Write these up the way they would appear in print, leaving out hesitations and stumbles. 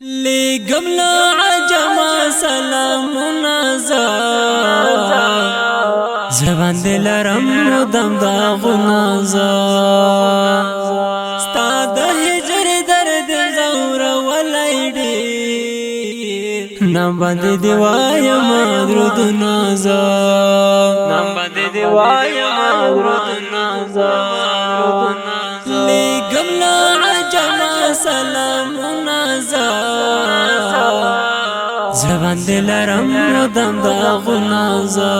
لګم لا عجم سلامونه زبان دل رم دم دا غنازا ستا د هجر درد زور ولایډي نام باندې دی وایم درود نازا نام باندې دی وایم درود نازا لګم لا عجم سلامونه زبان دل رم دم دا غنازا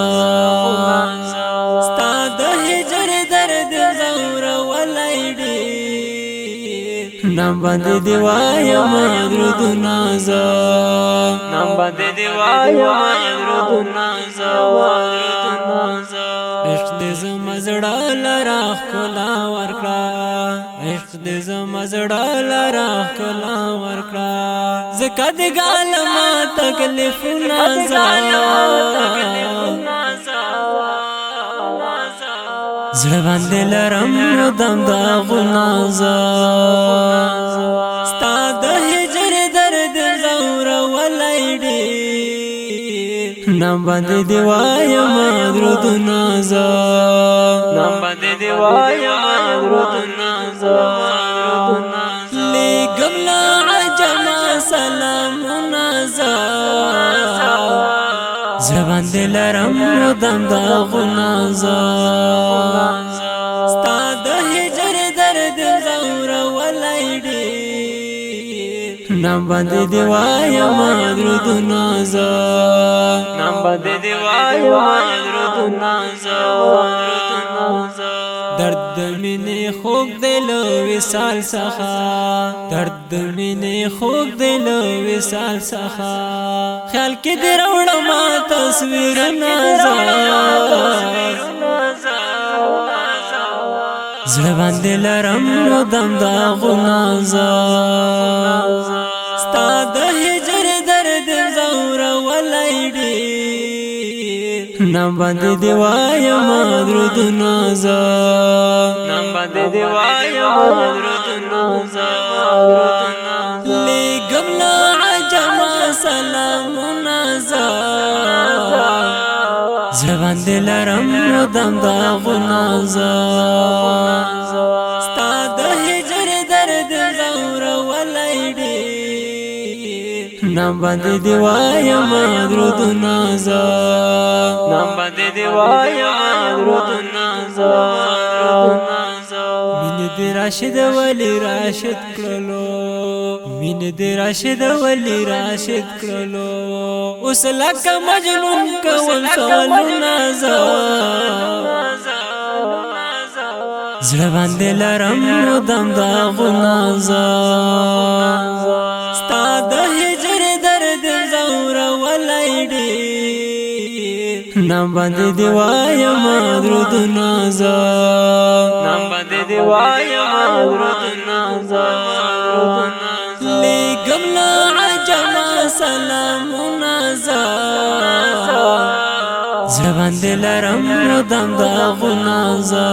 ستا د هجر درد زور ولایډي نام باندې دی وایم درود نازا نام باندې دی وایم درود نازا عشق دې زما زړه لرا ښکلا ورکړه عشق دې زما زړه لرا ښکلا ورکړه زکه دې ګالما تکلیفونه زړه باندې لرم دم دا غنازا ستا د هجر درد زور ولایډي نام باندې دی وایم درود نازا نام باندې دی وایم درود نازا لګم لا عجم سلامونه زبان دل رم دم دا غنازا ستا د هجر درد زور ولایډي نام باندې دی وایم درود نازا نام باندې دی وایم درود نازا درد مینه خوږ دل وصال څخه درد مینه خوږ دل وصال څخه خیال کې دې راوړم تصویر نازا زړه باندې لرم دم دا غنازا ستا د هجر درد زور ولایډي نام باندې دی وایم درود نازا نام باندې دی وایم درود نازا لګم لا عجم سلامونه زړه باندې لرم دم دا غنازا ستا د هجر درد زور ولایډي نام باندې دی وایم درود نازا نام باندې دی وایم درود نازا مين دې راشد ولی راشد کړلو مين دې راشد ولی راشد کړلو اوس لکه مجنون کوم سوالونه زړه باندې لرم دم دا غنازا ستا د هجر درد زور ولایډي نام باندې دی وایم درود نازا نام باندې دی وایم درود نازا لګم لا عجم سلامونه زړه باندې لرم دم دا غنازا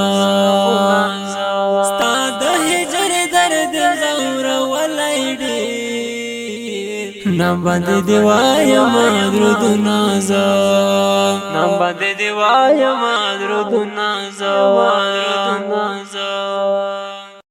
ستا د هجر درد زور ولایډي نام باندې دی وایم درود نازا نام باندې دی وایم درود نازا